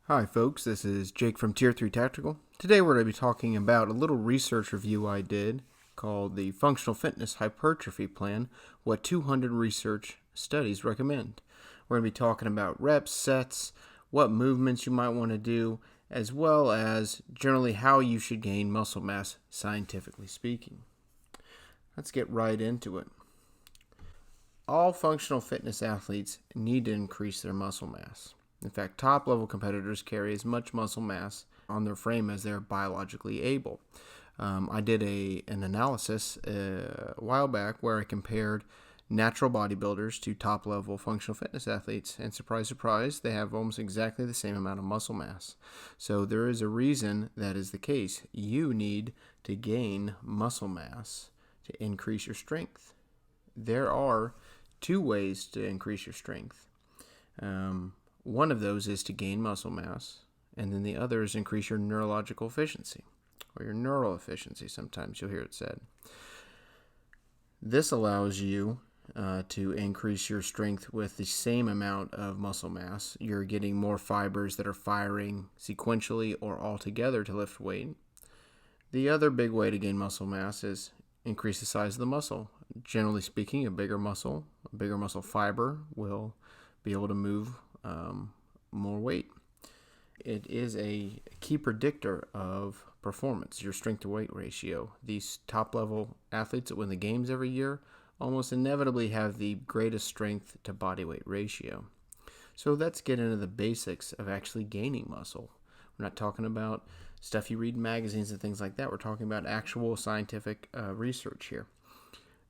Hi folks, this is Jake from Tier 3 Tactical. Today we're going to be talking about a little research review I did called the Functional Fitness Hypertrophy Plan, what 200 research studies recommend. We're going to be talking about reps, sets, what movements you might want to do, as well as generally how you should gain muscle mass scientifically speaking. Let's get right into it. All functional fitness athletes need to increase their muscle mass. In fact, top-level competitors carry as much muscle mass on their frame as they're biologically able. I did an analysis a while back where I compared natural bodybuilders to top-level functional fitness athletes, and surprise, surprise, they have almost exactly the same amount of muscle mass. So there is a reason that is the case. You need to gain muscle mass to increase your strength. There are two ways to increase your strength. One of those is to gain muscle mass, and then the other is increase your neurological efficiency, or your neural efficiency, sometimes you'll hear it said. This allows you to increase your strength with the same amount of muscle mass. You're getting more fibers that are firing sequentially or all together to lift weight. The other big way to gain muscle mass is increase the size of the muscle. Generally speaking, a bigger muscle fiber will be able to move more weight. It is a key predictor of performance, your strength to weight ratio. These top level athletes that win the games every year almost inevitably have the greatest strength to body weight ratio. So let's get into the basics of actually gaining muscle. We're not talking about stuff you read in magazines and things like that. We're talking about actual scientific research here.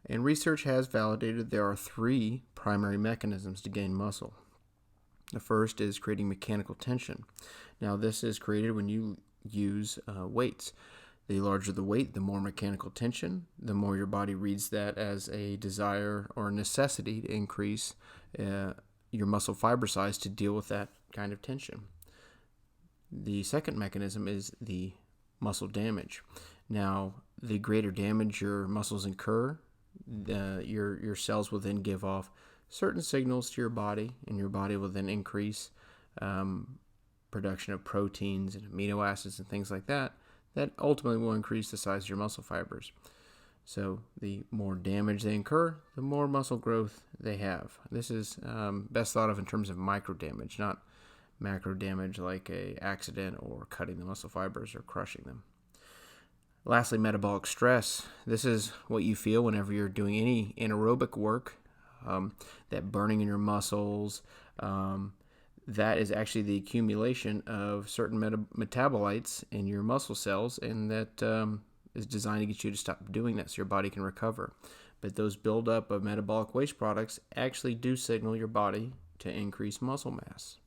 And research has validated there are three primary mechanisms to gain muscle. The first is creating mechanical tension. Now, this is created when you use weights. The larger the weight, the more mechanical tension, the more your body reads that as a desire or necessity to increase your muscle fiber size to deal with that kind of tension. The second mechanism is the muscle damage. Now, the greater damage your muscles incur, your cells will then give off certain signals to your body, and your body will then increase production of proteins and amino acids and things like that ultimately will increase the size of your muscle fibers. So the more damage they incur, the more muscle growth they have. This is best thought of in terms of micro damage, not macro damage like a accident or cutting the muscle fibers or crushing them. Lastly, metabolic stress. This is what you feel whenever you're doing any anaerobic work. That burning in your muscles, that is actually the accumulation of certain metabolites in your muscle cells, and that is designed to get you to stop doing that so your body can recover. But those buildup of metabolic waste products actually do signal your body to increase muscle mass.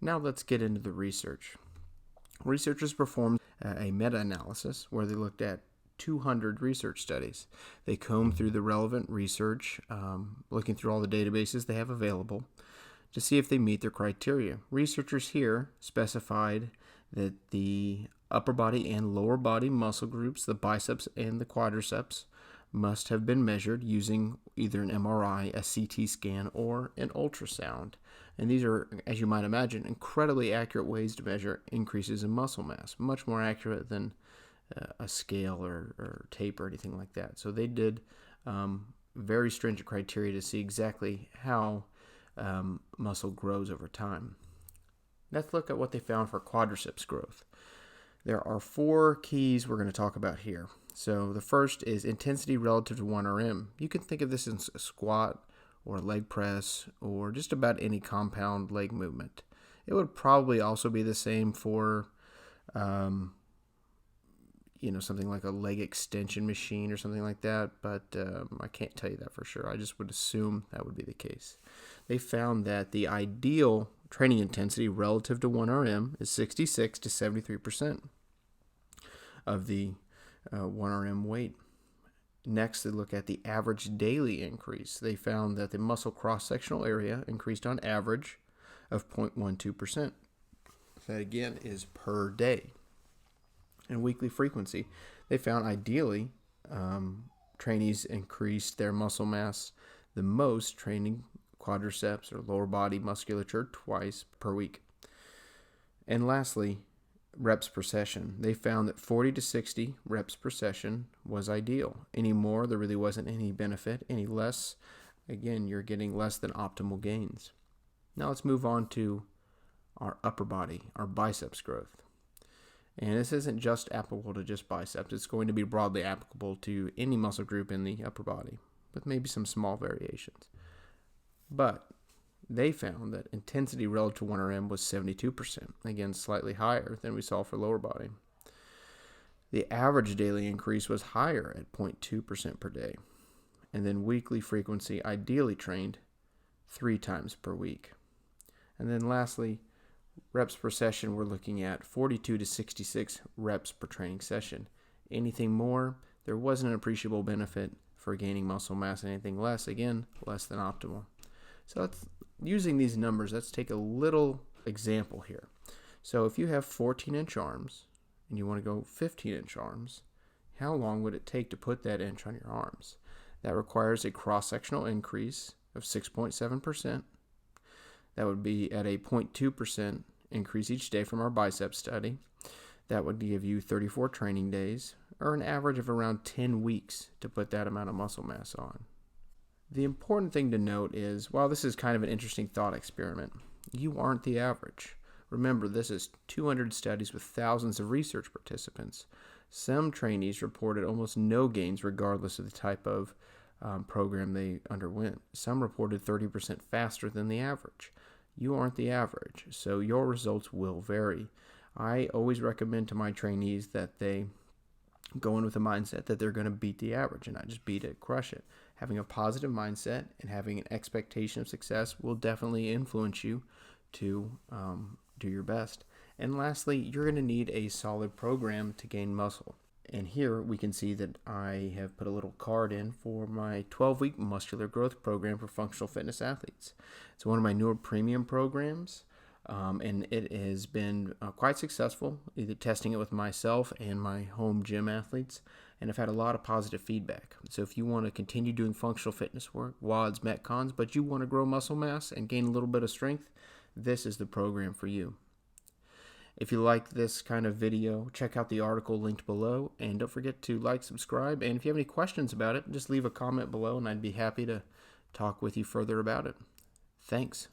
Now let's get into the research. Researchers performed a meta-analysis where they looked at 200 research studies. They combed through the relevant research, looking through all the databases they have available to see if they meet their criteria. Researchers here specified that the upper body and lower body muscle groups, the biceps and the quadriceps, must have been measured using either an MRI, a CT scan, or an ultrasound. And these are, as you might imagine, incredibly accurate ways to measure increases in muscle mass, much more accurate than a scale or tape or anything like that. So they did very stringent criteria to see exactly how muscle grows over time. Let's look at what they found for quadriceps growth. There are four keys we're going to talk about here. So the first is intensity relative to 1 RM. You can think of this as a squat or a leg press or just about any compound leg movement. It would probably also be the same for something like a leg extension machine or something like that, but I can't tell you that for sure. I just would assume that would be the case. They found that the ideal training intensity relative to 1 RM is 66 to 73% of the 1 RM weight. Next, they look at the average daily increase. They found that the muscle cross-sectional area increased on average of 0.12%. That again is per day. And weekly frequency, they found ideally trainees increased their muscle mass the most training quadriceps or lower body musculature twice per week. And lastly, reps per session. They found that 40 to 60 reps per session was ideal. Any more, there really wasn't any benefit. Any less, again, you're getting less than optimal gains. Now let's move on to our upper body, our biceps growth. And this isn't just applicable to just biceps. It's going to be broadly applicable to any muscle group in the upper body, with maybe some small variations. But they found that intensity relative to 1RM was 72%, again, slightly higher than we saw for lower body. The average daily increase was higher at 0.2% per day. And then weekly frequency, ideally trained 3 times per week. And then lastly, reps per session, we're looking at 42 to 66 reps per training session. Anything more, there wasn't an appreciable benefit for gaining muscle mass. Anything less, again, less than optimal. So using these numbers, let's take a little example here. So if you have 14-inch arms and you want to go 15-inch arms, how long would it take to put that inch on your arms? That requires a cross-sectional increase of 6.7%. That would be at a 0.2% increase each day from our bicep study. That would give you 34 training days, or an average of around 10 weeks to put that amount of muscle mass on. The important thing to note is, while this is kind of an interesting thought experiment, you aren't the average. Remember, this is 200 studies with thousands of research participants. Some trainees reported almost no gains regardless of the type of program they underwent. Some reported 30% faster than the average. You aren't the average, so your results will vary. I always recommend to my trainees that they go in with a mindset that they're going to beat the average and not just beat it, crush it. Having a positive mindset and having an expectation of success will definitely influence you to do your best. And lastly, you're going to need a solid program to gain muscle. And here we can see that I have put a little card in for my 12-week muscular growth program for functional fitness athletes. It's one of my newer premium programs, and it has been quite successful, either testing it with myself and my home gym athletes, and I've had a lot of positive feedback. So if you want to continue doing functional fitness work, WODs, Metcons, but you want to grow muscle mass and gain a little bit of strength, this is the program for you. If you like this kind of video, check out the article linked below, and don't forget to like, subscribe, and if you have any questions about it, just leave a comment below, and I'd be happy to talk with you further about it. Thanks.